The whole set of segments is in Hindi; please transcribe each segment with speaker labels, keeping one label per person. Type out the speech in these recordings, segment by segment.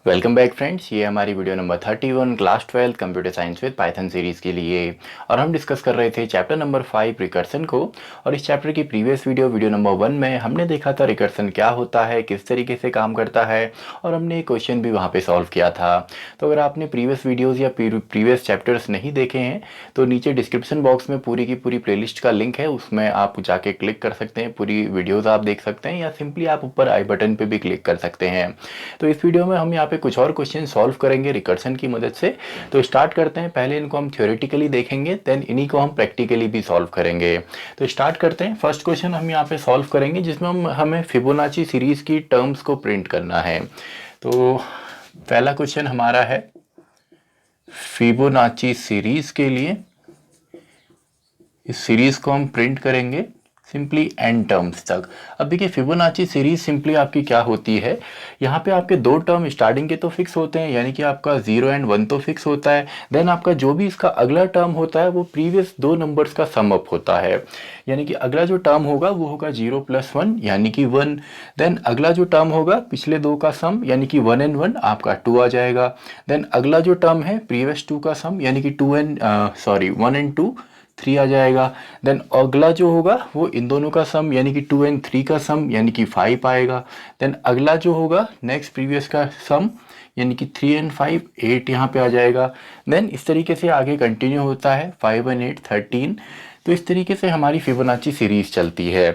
Speaker 1: वेलकम बैक फ्रेंड्स, ये हमारी video number 31 class 12 computer science with Python series के लिए। और हम डिस्कस कर रहे थे चैप्टर नंबर 5 रिकर्सन को। और इस चैप्टर की प्रीवियस वीडियो नंबर 1 में हमने देखा था रिकर्सन क्या होता है, किस तरीके से काम करता है, और हमने एक क्वेश्चन भी वहाँ पे सॉल्व किया था। तो अगर आपने प्रीवियस वीडियोज़ या प्रीवियस चैप्टर्स नहीं देखे हैं तो नीचे डिस्क्रिप्शन बॉक्स में पूरी की पूरी प्लेलिस्ट का लिंक है, उसमें आप जाके क्लिक कर सकते हैं, पूरी वीडियोज़ आप देख सकते हैं, या सिंपली आप ऊपर आई बटन पर भी क्लिक कर सकते हैं। तो इस वीडियो में हम यहाँ पे कुछ और क्वेश्चन सॉल्व करेंगे रिकर्सन की मदद से। तो स्टार्ट करते हैं। पहले इनको हम थ्योरेटिकली देखेंगे, देन इन्हीं को हम प्रैक्टिकली भी सॉल्व करेंगे। तो स्टार्ट करते हैं। फर्स्ट क्वेश्चन हम यहाँ पे सॉल्व करेंगे जिसमें हमें फिबोनाची सीरीज की टर्म्स को प्रिंट करना है। तो पहला क्वेश्चन हमारा है फिबोनाची सीरीज के लिए। इस सीरीज को हम प्रिंट करेंगे सिंपली एन टर्म्स तक। अब देखिए फिबोनाची सीरीज सिंपली आपकी क्या होती है, यहाँ पे आपके दो टर्म स्टार्टिंग के तो फिक्स होते हैं, यानी कि आपका 0 एंड 1 तो फिक्स होता है। देन आपका जो भी इसका अगला टर्म होता है वो प्रीवियस दो नंबर्स का सम अप होता है, यानी कि अगला जो टर्म होगा वो होगा 0 + 1 यानी कि 1। देन अगला जो टर्म होगा पिछले दो का सम यानी कि 1 एंड 1 आपका 2 आ जाएगा। देन अगला जो टर्म है प्रीवियस 2 का सम यानी कि 1 एंड 2 3 आ जाएगा। देन अगला जो होगा वो इन दोनों का सम यानी कि 2 एंड 3 का सम यानी कि 5 आएगा। देन अगला जो होगा नेक्स्ट प्रीवियस का सम यानी कि 3 एंड 5 8 यहाँ पे आ जाएगा। देन इस तरीके से आगे कंटिन्यू होता है 5 एंड 8 13। तो इस तरीके से हमारी फिबोनाची सीरीज चलती है।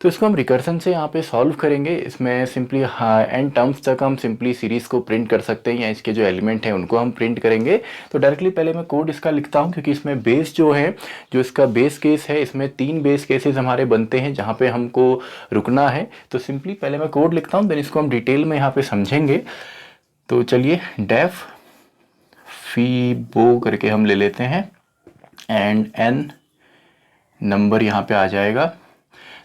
Speaker 1: तो इसको हम रिकर्सन से यहाँ पे सॉल्व करेंगे। इसमें सिंपली एन टर्म्स तक हम सिंपली सीरीज को प्रिंट कर सकते हैं, या इसके जो एलिमेंट हैं उनको हम प्रिंट करेंगे। तो डायरेक्टली पहले मैं कोड इसका लिखता हूँ, क्योंकि इसमें बेस जो है, जो इसका बेस केस है, इसमें 3 बेस केसेस हमारे बनते हैं जहाँ पे हमको रुकना है। तो सिंपली पहले मैं कोड लिखता हूँ, देन इसको हम डिटेल में यहाँ पे समझेंगे। तो चलिए डेफ फीबो करके हम ले लेते हैं, एंड एन नंबर यहाँ पे आ जाएगा।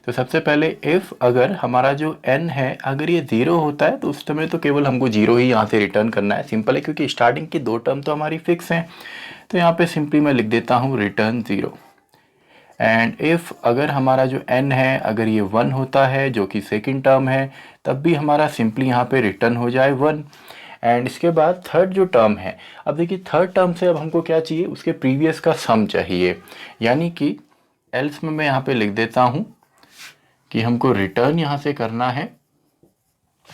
Speaker 1: तो सबसे पहले इफ़ अगर हमारा जो n है अगर ये 0 होता है तो उस समय तो केवल हमको 0 ही यहाँ से रिटर्न करना है। सिंपल है, क्योंकि स्टार्टिंग की दो टर्म तो हमारी फिक्स हैं। तो यहाँ पे सिंपली मैं लिख देता हूँ रिटर्न 0। एंड इफ़ अगर हमारा जो n है अगर ये 1 होता है जो कि सेकेंड टर्म है, तब भी हमारा सिंपली यहाँ पे रिटर्न हो जाए 1। एंड इसके बाद थर्ड जो टर्म है, अब देखिए थर्ड टर्म से अब हमको क्या चाहिए, उसके प्रीवियस का सम चाहिए, यानी कि एल्स में मैं यहाँ पे लिख देता हूँ कि हमको रिटर्न यहाँ से करना है।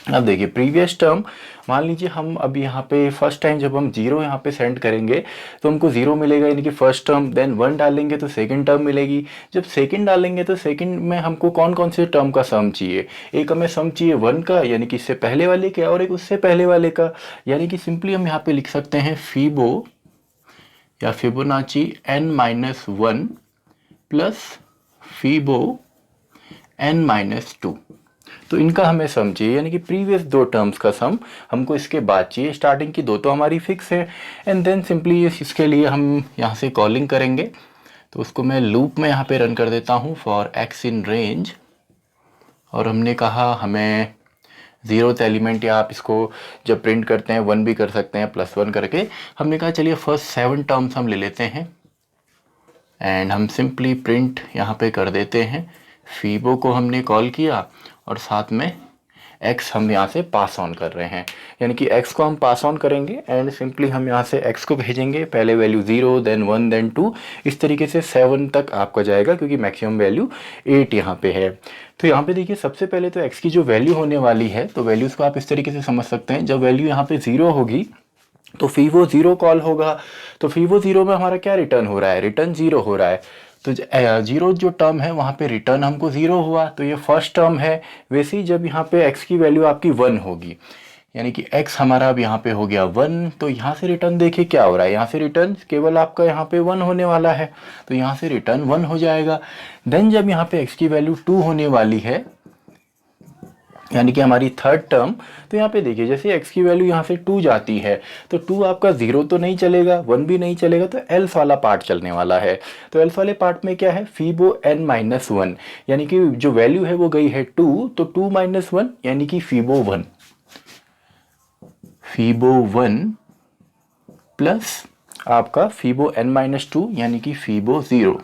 Speaker 1: अब देखिए प्रीवियस टर्म, मान लीजिए हम अब यहाँ पे फर्स्ट टाइम जब हम 0 यहाँ पे सेंड करेंगे तो हमको 0 मिलेगा, यानी कि फर्स्ट टर्म। देन 1 डालेंगे तो सेकंड टर्म मिलेगी। जब सेकंड डालेंगे तो सेकंड में हमको कौन कौन से टर्म का सम चाहिए, एक हमें सम चाहिए 1 का यानी कि इससे पहले वाले का, और एक उससे पहले वाले का। यानी कि सिंपली हम यहाँ पे लिख सकते हैं फीबो या Fibonacci n-1 plus Fibo n-2। तो इनका हमें सम चाहिए, यानी कि प्रीवियस दो टर्म्स का सम हमको इसके बाद चाहिए। स्टार्टिंग की दो तो हमारी फिक्स है। एंड देन सिंपली इसके लिए हम यहाँ से कॉलिंग करेंगे। तो उसको मैं लूप में यहाँ पे रन कर देता हूँ फॉर x इन रेंज। और हमने कहा हमें 0th एलिमेंट, या आप इसको जब प्रिंट करते हैं 1 भी कर सकते हैं +1 करके। हमने कहा चलिए फर्स्ट 7 टर्म्स हम ले लेते हैं, एंड हम सिंपली प्रिंट यहाँ पे कर देते हैं। फीबो को हमने कॉल किया और साथ में x हम यहाँ से पास ऑन कर रहे हैं, यानी कि x को हम पास ऑन करेंगे। एंड सिंपली हम यहाँ से x को भेजेंगे, पहले वैल्यू 0 देन 1 देन 2, इस तरीके से 7 तक आपका जाएगा, क्योंकि मैक्सिमम वैल्यू 8 यहाँ पे है। तो यहाँ पे देखिए सबसे पहले तो x की जो वैल्यू होने वाली है, तो वैल्यूज़ को आप इस तरीके से समझ सकते हैं। जब वैल्यू यहाँ पे 0 होगी तो फीबो 0 कॉल होगा। तो फीबो 0 में हमारा क्या रिटर्न हो रहा है, रिटर्न 0 हो रहा है। तो 0 जो टर्म है वहाँ पे रिटर्न हमको 0 हुआ, तो ये फर्स्ट टर्म है। वैसे ही जब यहाँ पे x की वैल्यू आपकी 1 होगी, यानी कि x हमारा अब यहाँ पे हो गया 1, तो यहाँ से रिटर्न देखिए क्या हो रहा है, यहाँ से रिटर्न केवल आपका यहाँ पे 1 होने वाला है, तो यहाँ से रिटर्न 1 हो जाएगा। देन जब यहाँ पे x की वैल्यू 2 होने वाली है, यानी कि हमारी थर्ड टर्म, तो यहाँ पे देखिए जैसे x की वैल्यू यहाँ से 2 जाती है, तो 2 आपका 0 तो नहीं चलेगा, 1 भी नहीं चलेगा, तो एल्स वाला पार्ट चलने वाला है। तो एल्स वाले पार्ट में क्या है, फीबो n-1, यानी कि जो वैल्यू है वो गई है 2, तो 2 - 1 यानी कि फीबो 1, फीबो 1 प्लस आपका फीबो n-2 यानी कि फीबो 0।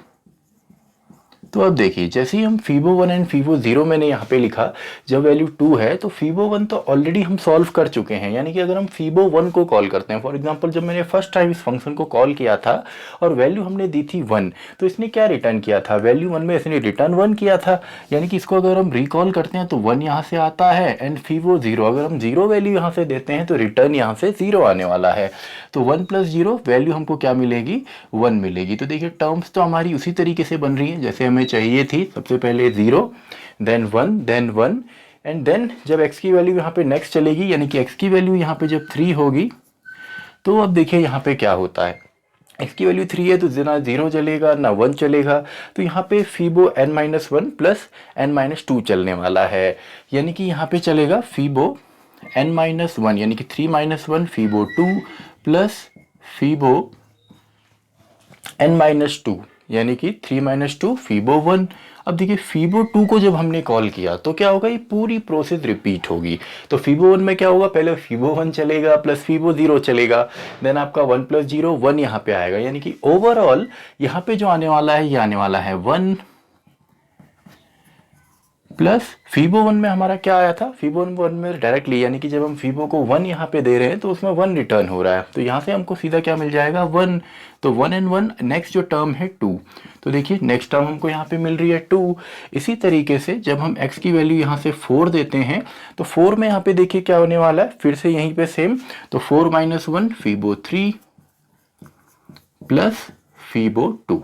Speaker 1: तो अब देखिए जैसे ही हम फीबो 1 एंड फीबो 0 मैंने यहाँ पे लिखा, जब वैल्यू 2 है तो फीबो 1 तो ऑलरेडी हम सॉल्व कर चुके हैं, यानी कि अगर हम फीबो 1 को कॉल करते हैं, फॉर एग्जांपल जब मैंने फर्स्ट टाइम इस फंक्शन को कॉल किया था और वैल्यू हमने दी थी 1, तो इसने क्या रिटर्न किया था, वैल्यू 1 में इसने रिटर्न 1 किया था, यानी कि इसको अगर हम रिकॉल करते हैं तो 1 यहाँ से आता है, एंड फीबो 0 अगर हम 0 वैल्यू यहाँ से देते हैं तो रिटर्न यहाँ से 0 आने वाला है। तो 1 प्लस 0 वैल्यू हमको क्या मिलेगी, 1 मिलेगी। तो देखिए टर्म्स तो हमारी उसी तरीके से बन रही है जैसे हमें चाहिए थी, सबसे पहले 0 देन 1 देन 1 एंड देन जब x की वैल्यू यहाँ पे नेक्स्ट चलेगी, यानी कि x की वैल्यू यहाँ पे जब 3 होगी, तो अब देखिए यहाँ पे क्या होता है, x की वैल्यू 3 है तो ना 0 चलेगा ना 1 चलेगा, तो यहाँ पे फीबो n-1 प्लस n-2 चलने वाला है, यानी कि यहाँ पे चलेगा फीबो n-1 यानी कि 3-1 फीबो 2 प्लस फीबो n-2 यानी कि 3-2 फीबो 1। अब देखिए फीबो 2 को जब हमने कॉल किया तो क्या होगा, ये पूरी प्रोसेस रिपीट होगी। तो फीबो 1 में क्या होगा, पहले फीबो 1 चलेगा प्लस फीबो 0 चलेगा, देन आपका 1 प्लस 0 1 यहाँ पे आएगा, यानी कि ओवरऑल यहाँ पे जो आने वाला है ये आने वाला है 1 प्लस फीबो 1 में हमारा क्या आया था, फीबो 1 में डायरेक्टली यानी कि जब हम फीबो को 1 यहाँ पे दे रहे हैं तो उसमें 1 रिटर्न हो रहा है, तो यहाँ से हमको सीधा क्या मिल जाएगा 1। तो 1 एंड 1 नेक्स्ट जो टर्म है 2, तो देखिए नेक्स्ट टर्म हमको यहाँ पे मिल रही है 2। इसी तरीके से जब हम x की वैल्यू यहाँ से 4 देते हैं तो 4 में यहाँ पे देखिए क्या होने वाला है, फिर से यहीं पे सेम, तो 4-1 फीबो 3 प्लस फीबो 2।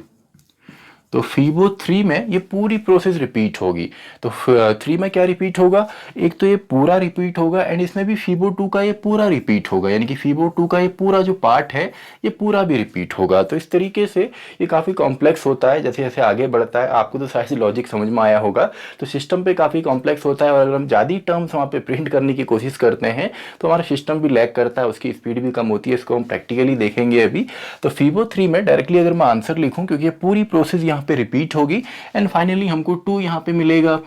Speaker 1: तो फीबो 3 में ये पूरी प्रोसेस रिपीट होगी। तो 3 में क्या रिपीट होगा, एक तो ये पूरा रिपीट होगा एंड इसमें भी फीबो 2 का ये पूरा रिपीट होगा, यानी कि फीबो 2 का ये पूरा जो पार्ट है ये पूरा भी रिपीट होगा। तो इस तरीके से ये काफ़ी कॉम्प्लेक्स होता है, जैसे जैसे आगे बढ़ता है आपको तो शायद लॉजिक समझ में आया होगा। तो सिस्टम पे काफ़ी कॉम्प्लेक्स होता है और अगर हम ज़्यादा टर्म्स वहाँ पे प्रिंट करने की कोशिश करते हैं तो हमारा सिस्टम भी लैग करता है, उसकी स्पीड भी कम होती है, इसको हम प्रैक्टिकली देखेंगे अभी। तो फीबो 3 में डायरेक्टली अगर मैं आंसर लिखूँ, क्योंकि ये पूरी प्रोसेस यहाँ पे रिपीट होगी एंड फाइनली हमको 2 यहाँ पे मिलेगा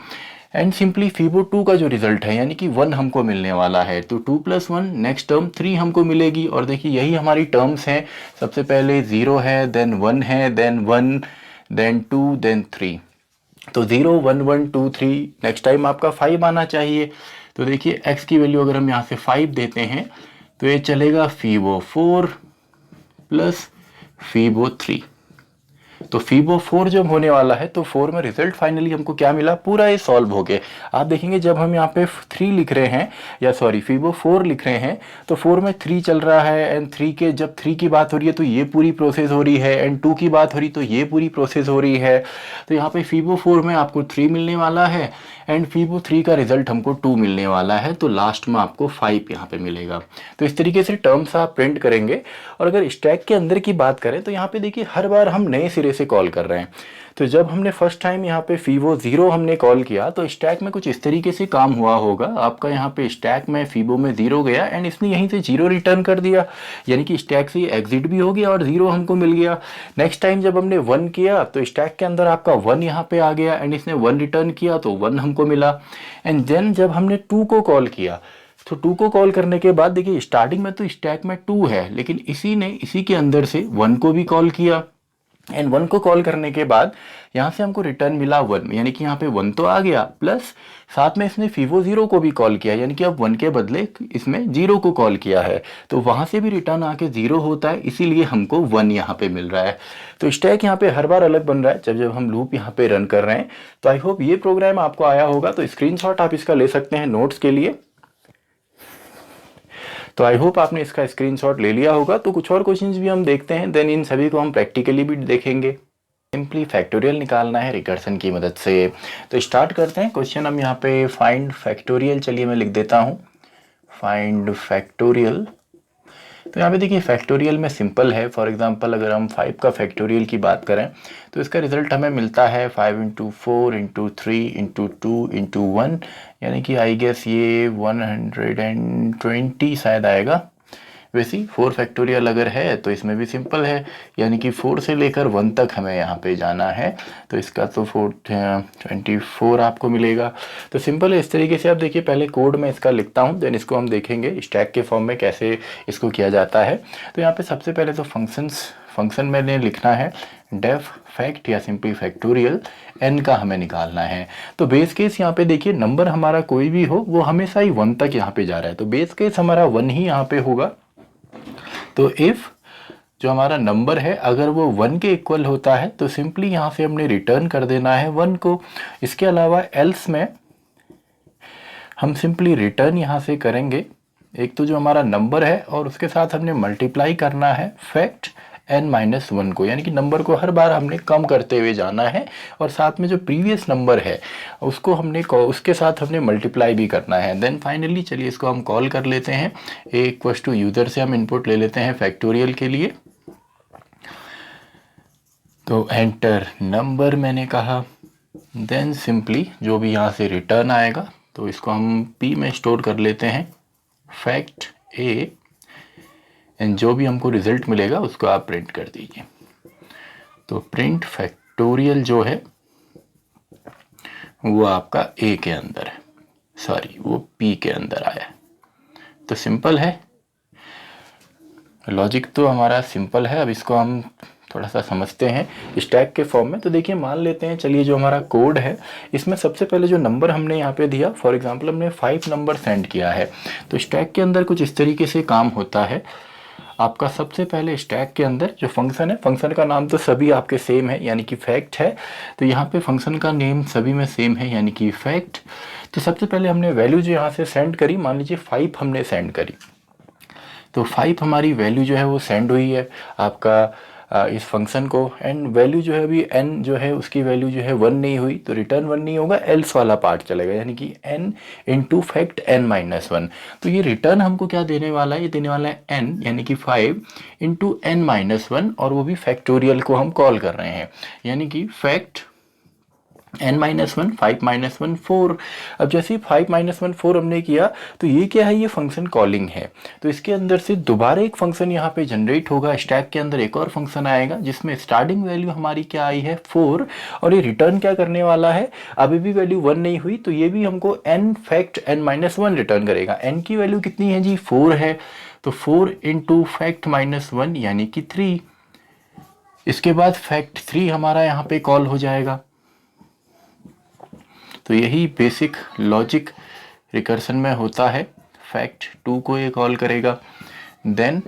Speaker 1: एंड सिंपली फीबो 2 का जो रिजल्ट है यानी कि 1 हमको मिलने वाला है। तो 2 + 1 नेक्स्ट टर्म 3 हमको मिलेगी और देखिए यही हमारी टर्म्स हैं, सबसे पहले 0 है, देन 1 है, देन 1, देन 2, देन 3। तो 0 1 1 2 3 नेक्स्ट टाइम आपका 5 आना चाहिए। तो देखिए x की वैल्यू अगर हम यहाँ से 5 देते हैं तो ये चलेगा फीबो 4 प्लस फीबो 3। तो फीबो 4 जब होने वाला है तो 4 में रिजल्ट फाइनली हमको क्या मिला, पूरा ये सॉल्व हो गया। आप देखेंगे जब हम यहाँ पे 3 लिख रहे हैं, या सॉरी फीबो 4 लिख रहे हैं, तो 4 में 3 चल रहा है एंड 3 के जब 3 की बात हो रही है तो ये पूरी प्रोसेस हो रही है एंड 2 की बात हो रही तो ये पूरी प्रोसेस हो रही है। तो यहाँ पे फीबो 4 में आपको 3 मिलने वाला है एंड फीबो 3 का रिजल्ट हमको 2 मिलने वाला है, तो लास्ट में आपको 5 यहाँ पे मिलेगा। तो इस तरीके से टर्म्स आप प्रिंट करेंगे। और अगर स्टैक के अंदर की बात करें तो यहाँ पे देखिए हर बार हम नए सिरे से कॉल कर रहे हैं। तो जब हमने फर्स्ट टाइम यहाँ पे फीबो 0 हमने कॉल किया तो स्टैक में कुछ इस तरीके से काम हुआ होगा, आपका यहाँ पे स्टैक में फीबो में 0 गया एंड इसने यहीं से 0 रिटर्न कर दिया, यानी कि स्टैक से एग्जिट भी हो गया और 0 हमको मिल गया। नेक्स्ट टाइम जब हमने 1 किया तो स्टैक के अंदर आपका 1 यहाँ पे आ गया एंड इसने 1 रिटर्न किया तो 1 हमको मिला। एंड देन जब हमने 2 को कॉल किया तो 2 को कॉल करने के बाद देखिए स्टार्टिंग में तो स्टैक में 2 है, लेकिन इसी ने इसी के अंदर से 1 को भी कॉल किया एंड 1 को कॉल करने के बाद यहाँ से हमको रिटर्न मिला 1, यानी कि यहाँ पे 1 तो आ गया, प्लस साथ में इसने फीबो 0 को भी कॉल किया, यानी कि अब 1 के बदले इसमें 0 को कॉल किया है, तो वहाँ से भी रिटर्न आके 0 होता है, इसीलिए हमको 1 यहाँ पे मिल रहा है। तो स्टैक यहाँ पे हर बार अलग बन रहा है जब जब हम लूप यहाँ पे रन कर रहे हैं। तो आई होप ये प्रोग्राम आपको आया होगा। तो स्क्रीनशॉट आप इसका ले सकते हैं नोट्स के लिए। तो आई होप आपने इसका स्क्रीनशॉट ले लिया होगा। तो कुछ और क्वेश्चंस भी हम देखते हैं, देन इन सभी को हम प्रैक्टिकली भी देखेंगे। सिंपली फैक्टोरियल निकालना है रिकर्सन की मदद से। तो स्टार्ट करते हैं क्वेश्चन। हम यहाँ पे फाइंड फैक्टोरियल, चलिए मैं लिख देता हूँ फाइंड फैक्टोरियल। तो यहाँ पे देखिए फैक्टोरियल में सिंपल है। फॉर एग्जांपल अगर हम 5 का फैक्टोरियल की बात करें तो इसका रिजल्ट हमें मिलता है 5 × 4 × 3 × 2 × 1, यानी कि आई गेस ये 120 शायद आएगा। वैसे 4 फैक्टोरियल अगर है तो इसमें भी सिंपल है, यानी कि 4 से लेकर 1 तक हमें यहाँ पे जाना है, तो इसका तो 24 आपको मिलेगा। तो सिंपल है। इस तरीके से आप देखिए पहले कोड में इसका लिखता हूँ, देन इसको हम देखेंगे स्टैक के फॉर्म में कैसे इसको किया जाता है। तो यहाँ पे सबसे पहले तो फंक्शन मैंने लिखना है डेफ फैक्ट या सिंपली फैक्टोरियल n का हमें निकालना है। तो बेस केस यहाँ पे देखिए नंबर हमारा कोई भी हो वो हमेशा ही 1 तक यहाँ पे जा रहा है, तो बेस केस हमारा 1 ही यहाँ पे होगा। तो इफ़ जो हमारा नंबर है अगर वो 1 के इक्वल होता है तो सिंपली यहाँ से हमने रिटर्न कर देना है 1 को। इसके अलावा एल्स में हम सिंपली रिटर्न यहाँ से करेंगे एक तो जो हमारा नंबर है और उसके साथ हमने मल्टीप्लाई करना है फैक्ट n-1 को, यानी कि नंबर को हर बार हमने कम करते हुए जाना है और साथ में जो प्रीवियस नंबर है उसको उसके साथ हमने मल्टीप्लाई भी करना है। देन फाइनली चलिए इसको हम कॉल कर लेते हैं। a इक्वल्स टू यूजर से हम इनपुट ले लेते हैं फैक्टोरियल के लिए, तो एंटर नंबर मैंने कहा। देन सिंपली जो भी यहाँ से रिटर्न आएगा तो इसको हम p में स्टोर कर लेते हैं फैक्ट a, एंड जो भी हमको रिजल्ट मिलेगा उसको आप प्रिंट कर दीजिए। तो प्रिंट फैक्टोरियल जो है वो आपका a के अंदर है, सॉरी वो p के अंदर आया है। तो सिंपल है, लॉजिक तो हमारा सिंपल है। अब इसको हम थोड़ा सा समझते हैं स्टैक के फॉर्म में। तो देखिए मान लेते हैं चलिए जो हमारा कोड है इसमें सबसे पहले जो नंबर हमने यहाँ पे दिया, फॉर एग्जांपल हमने 5 नंबर सेंड किया है, तो स्टैक के अंदर कुछ इस तरीके से काम होता है। आपका सबसे पहले स्टैक के अंदर जो फंक्शन है, फंक्शन का नाम तो सभी आपके सेम है यानी कि फैक्ट है, तो यहाँ पे फंक्शन का नेम सभी में सेम है यानी कि फैक्ट। तो सबसे पहले हमने वैल्यू जो यहाँ से सेंड करी, मान लीजिए 5 हमने सेंड करी, तो 5 हमारी वैल्यू जो है वो सेंड हुई है आपका इस फंक्शन को, एंड वैल्यू जो है अभी n जो है उसकी वैल्यू जो है 1 नहीं हुई तो रिटर्न 1 नहीं होगा, एल्स वाला पार्ट चलेगा यानी कि n इंटू फैक्ट n-1। तो ये रिटर्न हमको क्या देने वाला है, ये देने वाला है n यानी कि 5 इंटू n-1, और वो भी फैक्टोरियल को हम कॉल कर रहे हैं यानी कि फैक्ट n-1 5-1 4। अब जैसे ही 5-1 4 हमने किया तो ये क्या है, ये फंक्शन कॉलिंग है। तो इसके अंदर से दोबारा एक फंक्शन यहाँ पे जनरेट होगा, स्टैक के अंदर एक और फंक्शन आएगा जिसमें स्टार्टिंग वैल्यू हमारी क्या आई है 4, और ये रिटर्न क्या करने वाला है, अभी भी वैल्यू 1 नहीं हुई तो ये भी हमको n फैक्ट n-1 रिटर्न करेगा। n की वैल्यू कितनी है जी 4 है, तो 4 इंटू फैक्ट -1 यानी कि 3। इसके बाद फैक्ट 3 हमारा यहाँ पे कॉल हो जाएगा। तो यही बेसिक लॉजिक रिकर्सन में होता है। फैक्ट 2 को ये कॉल करेगा, देन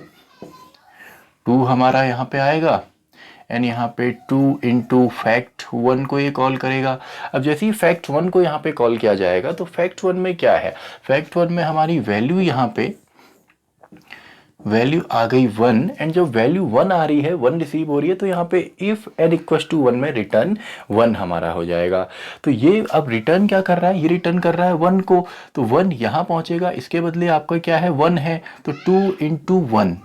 Speaker 1: 2 हमारा यहाँ पे आएगा एंड यहाँ पे 2 इंटू फैक्ट 1 को ये कॉल करेगा। अब जैसे ही फैक्ट 1 को यहाँ पे कॉल किया जाएगा तो फैक्ट 1 में क्या है, फैक्ट 1 में हमारी वैल्यू यहाँ पे वैल्यू आ गई 1, एंड जब वैल्यू 1 आ रही है 1 रिसीव हो रही है तो यहाँ पे इफ n इक्वल्स टू 1 में रिटर्न 1 हमारा हो जाएगा। तो ये अब रिटर्न क्या कर रहा है, ये रिटर्न कर रहा है 1 को, तो 1 यहाँ पहुँचेगा, इसके बदले आपका क्या है 1 है, तो 2 इंटू 1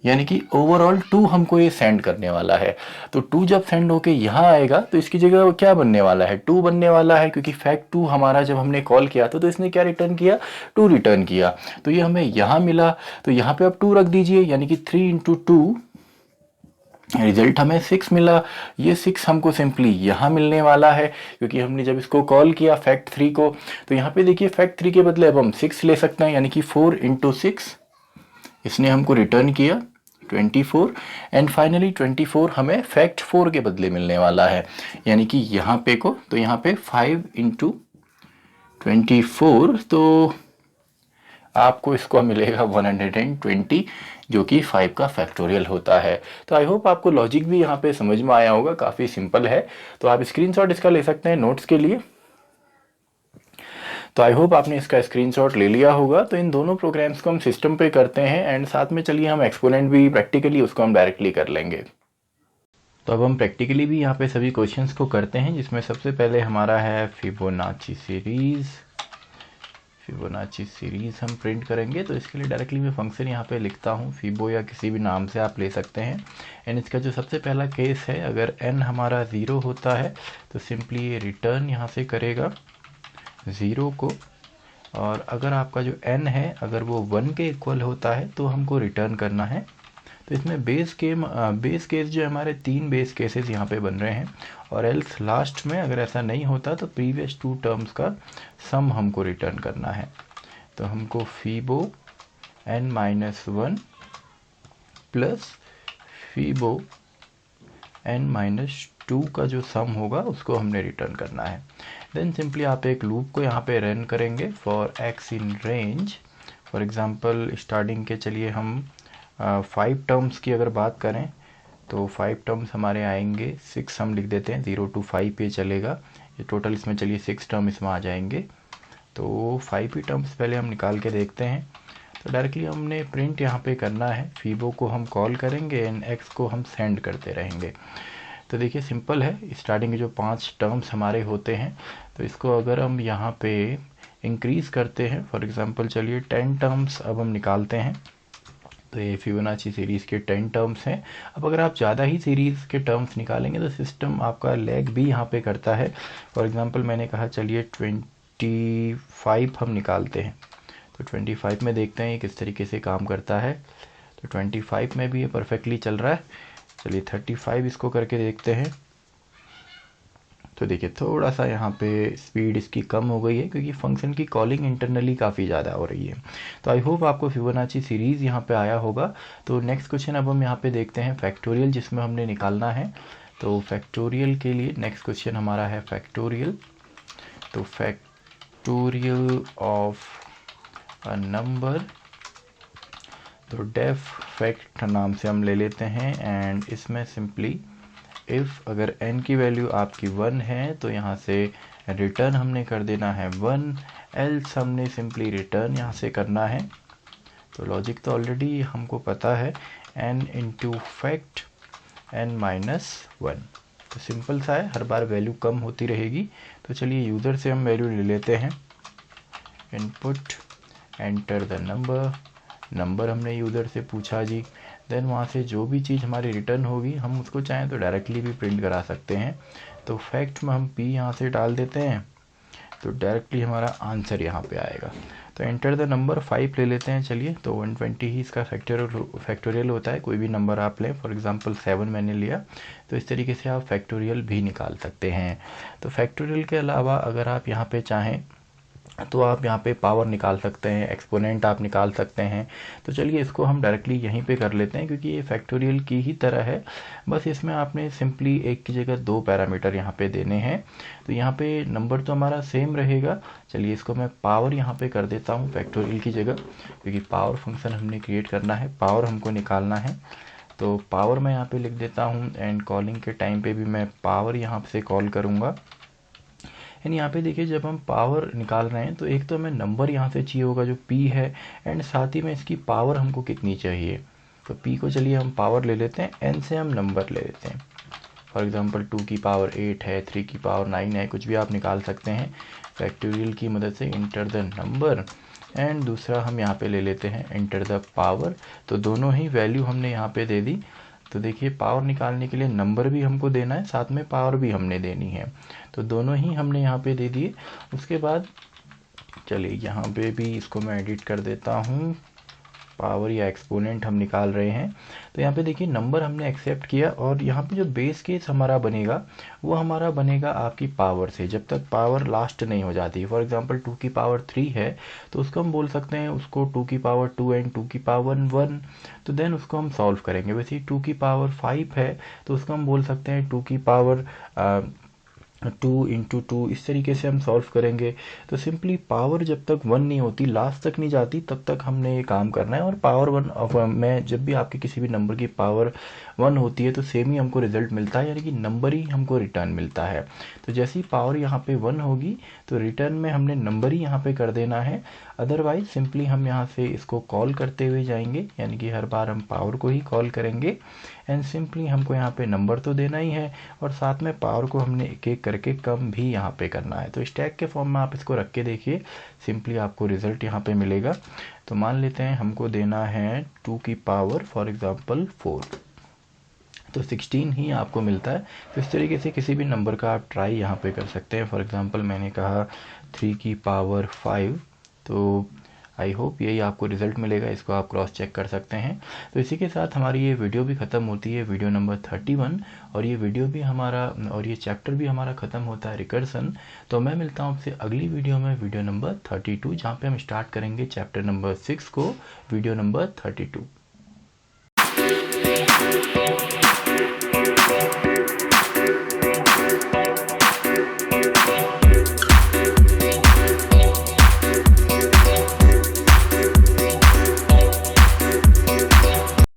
Speaker 1: यानी कि ओवरऑल 2 हमको ये सेंड करने वाला है। तो 2 जब सेंड होके यहाँ आएगा तो इसकी जगह वो क्या बनने वाला है, 2 बनने वाला है, क्योंकि फैक्ट 2 हमारा जब हमने कॉल किया था तो इसने क्या रिटर्न किया, 2 रिटर्न किया। तो ये हमें यहाँ मिला, तो यहाँ पे आप 2 रख दीजिए यानी कि 3 इंटू 2, रिजल्ट हमें 6 मिला। ये 6 हमको सिंपली यहाँ मिलने वाला है क्योंकि हमने जब इसको कॉल किया फैक्ट 3 को, तो यहाँ पे देखिए फैक्ट 3 के बदले अब हम 6 ले सकते हैं यानी कि 4 इंटू 6 इसने हमको रिटर्न किया 24, एंड फाइनली 24 हमें फैक्ट 4 के बदले मिलने वाला है यानी कि यहाँ पे को, तो यहाँ पे 5 इंटू 24, तो आपको इसको मिलेगा 120 जो कि 5 का फैक्टोरियल होता है। तो आई होप आपको लॉजिक भी यहाँ पे समझ में आया होगा, काफ़ी सिंपल है। तो आप स्क्रीनशॉट इसका ले सकते हैं नोट्स के लिए। तो आई होप आपने इसका स्क्रीनशॉट ले लिया होगा। तो इन दोनों प्रोग्राम्स को हम सिस्टम पे करते हैं एंड साथ में चलिए हम एक्सपोनेंट भी प्रैक्टिकली उसको हम डायरेक्टली कर लेंगे। तो अब हम प्रैक्टिकली भी यहाँ पे सभी क्वेश्चंस को करते हैं, जिसमें सबसे पहले हमारा है फिबोनाची सीरीज़ हम प्रिंट करेंगे। तो इसके लिए डायरेक्टली मैं फंक्शन यहाँ पे लिखता हूँ, फिबो या किसी भी नाम से आप ले सकते हैं। एंड इसका जो सबसे पहला केस है, अगर n हमारा 0 होता है तो सिंपली ये रिटर्न यहाँ से करेगा 0 को, और अगर आपका जो n है अगर वो 1 के इक्वल होता है तो हमको रिटर्न करना है। तो इसमें बेस केस जो हमारे 3 बेस केसेस यहाँ पे बन रहे हैं, और एल्स लास्ट में अगर ऐसा नहीं होता तो प्रीवियस 2 टर्म्स का सम हमको रिटर्न करना है। तो हमको फिबो n-1 plus Fibo n minus 2 का जो सम होगा उसको हमने रिटर्न करना है। देन सिंपली आप एक लूप को यहाँ पे रन करेंगे for x in range. For example starting के चलिए हम 5 टर्म्स की अगर बात करें तो 5 टर्म्स हमारे आएंगे, 6 हम लिख देते हैं, 0 to 5 पे चलेगा ये टोटल। इसमें चलिए 6 टर्म इसमें आ जाएंगे, तो 5 ही टर्म्स पहले हम निकाल के देखते हैं। तो डायरेक्टली हमने प्रिंट यहाँ पे करना है, फीबो को हम कॉल करेंगे एंड x को हम सेंड करते रहेंगे। तो देखिए सिंपल है, स्टार्टिंग के जो 5 टर्म्स हमारे होते हैं तो इसको अगर हम यहाँ पे इंक्रीज़ करते हैं, फॉर एग्जांपल चलिए 10 टर्म्स अब हम निकालते हैं। तो ये फिबोनाची सीरीज़ के 10 टर्म्स हैं। अब अगर आप ज़्यादा ही सीरीज़ के टर्म्स निकालेंगे तो सिस्टम आपका लैग भी यहाँ पे करता है। फॉर एग्जांपल मैंने कहा चलिए 25 हम निकालते हैं, तो 25 में देखते हैं ये किस तरीके से काम करता है। तो 25 में भी ये परफेक्टली चल रहा है। चलिए 35 इसको करके देखते हैं। तो देखिए थोड़ा सा यहाँ पे स्पीड इसकी कम हो गई है क्योंकि फंक्शन की कॉलिंग इंटरनली काफ़ी ज़्यादा हो रही है। तो आई होप आपको फिबोनाची सीरीज़ यहाँ पे आया होगा। तो नेक्स्ट क्वेश्चन अब हम यहाँ पे देखते हैं फैक्टोरियल, जिसमें हमने निकालना है। तो फैक्टोरियल के लिए नेक्स्ट क्वेश्चन हमारा है फैक्टोरियल। तो फैक्टोरियल ऑफ अ नंबर, तो डेफ फैक्ट नाम से हम ले लेते हैं एंड इसमें सिंपली इफ़ अगर n की वैल्यू आपकी 1 है तो यहाँ से रिटर्न हमने कर देना है 1, एल्स हमने सिंपली रिटर्न यहाँ से करना है। तो लॉजिक तो ऑलरेडी हमको पता है, n into fact n minus 1। तो सिंपल सा है, हर बार वैल्यू कम होती रहेगी। तो चलिए यूज़र से हम वैल्यू ले लेते हैं, इनपुट एंटर द नंबर हमने यूज़र से पूछा जी। देन वहाँ से जो भी चीज़ हमारी रिटर्न होगी हम उसको चाहें तो डायरेक्टली भी प्रिंट करा सकते हैं। तो फैक्ट में हम p यहाँ से डाल देते हैं तो डायरेक्टली हमारा आंसर यहाँ पे आएगा। तो एंटर द नंबर 5 ले लेते हैं चलिए। तो 120 ही इसका फैक्टोरियल होता है, कोई भी नंबर आप लें, फॉर एग्जांपल 7 मैंने लिया। तो इस तरीके से आप फैक्टोरियल भी निकाल सकते हैं। तो फैक्टोरियल के अलावा अगर आप यहाँ पे चाहें तो आप यहाँ पे पावर निकाल सकते हैं, एक्सपोनेंट आप निकाल सकते हैं। तो चलिए इसको हम डायरेक्टली यहीं पे कर लेते हैं क्योंकि ये फैक्टोरियल की ही तरह है, बस इसमें आपने सिंपली एक की जगह 2 पैरामीटर यहाँ पे देने हैं। तो यहाँ पे नंबर तो हमारा सेम रहेगा। चलिए इसको मैं पावर यहाँ पे कर देता हूँ फैक्टोरियल की जगह, क्योंकि पावर फंक्शन हमने क्रिएट करना है, पावर हमको निकालना है। तो पावर मैं यहाँ पे लिख देता हूँ एंड कॉलिंग के टाइम पे भी मैं पावर यहाँ से कॉल करूँगा। एंड यहाँ पे देखिए जब हम पावर निकाल रहे हैं तो एक तो हमें नंबर यहाँ से चाहिए होगा जो p है, एंड साथ ही में इसकी पावर हमको कितनी चाहिए। तो p को चलिए हम पावर ले लेते हैं, n से हम नंबर ले लेते हैं। फॉर एग्जांपल 2 की पावर 8 है, 3 की पावर 9 है, कुछ भी आप निकाल सकते हैं फैक्टोरियल की मदद से। इंटर द नंबर एंड दूसरा हम यहाँ पे ले लेते हैं इंटर द पावर। तो दोनों ही वैल्यू हमने यहाँ पे दे दी। तो देखिए पावर निकालने के लिए नंबर भी हमको देना है, साथ में पावर भी हमने देनी है। तो दोनों ही हमने यहाँ पे दे दिए। उसके बाद चलिए यहाँ पे भी इसको मैं एडिट कर देता हूँ, पावर या एक्सपोनेंट हम निकाल रहे हैं। तो यहाँ पे देखिए नंबर हमने एक्सेप्ट किया और यहाँ पे जो बेस केस हमारा बनेगा वो हमारा बनेगा आपकी पावर से, जब तक पावर लास्ट नहीं हो जाती। फॉर एग्जांपल 2 की पावर 3 है तो उसको हम बोल सकते हैं उसको 2 की पावर 2 एंड 2 की पावर 1। तो देन उसको हम सॉल्व करेंगे। वैसे ही 2 की पावर 5 है तो उसको हम बोल सकते हैं 2 की पावर 2 इंटू 2, इस तरीके से हम सॉल्व करेंगे। तो सिंपली पावर जब तक 1 नहीं होती, लास्ट तक नहीं जाती, तब तक हमने ये काम करना है। और पावर 1 में जब भी आपके किसी भी नंबर की पावर 1 होती है तो सेम ही हमको रिजल्ट मिलता है, यानी कि नंबर ही हमको रिटर्न मिलता है। तो जैसे ही पावर यहाँ पे 1 होगी तो रिटर्न में हमने नंबर ही यहाँ पे कर देना है। अदरवाइज सिंपली हम यहाँ से इसको कॉल करते हुए जाएंगे, यानी कि हर बार हम पावर को ही कॉल करेंगे एंड सिंपली हमको यहाँ पे नंबर तो देना ही है और साथ में पावर को हमने एक एक करके कम भी यहाँ पे करना है। तो स्टैक के फॉर्म में आप इसको रख के देखिए, सिंपली आपको रिजल्ट यहाँ पे मिलेगा। तो मान लेते हैं हमको देना है 2 की पावर फॉर एग्जांपल 4, तो 16 ही आपको मिलता है। तो इस तरीके से किसी भी नंबर का आप ट्राई यहाँ पे कर सकते हैं। फॉर एग्जांपल मैंने कहा 3 की पावर 5, तो आई होप यही आपको रिजल्ट मिलेगा, इसको आप क्रॉस चेक कर सकते हैं। तो इसी के साथ हमारी ये वीडियो भी ख़त्म होती है, वीडियो नंबर 31, और ये वीडियो भी हमारा और ये चैप्टर भी हमारा ख़त्म होता है रिकर्सन। तो मैं मिलता हूँ आपसे अगली वीडियो में, वीडियो नंबर 32, जहाँ पे हम स्टार्ट करेंगे चैप्टर नंबर 6 को, वीडियो नंबर 32।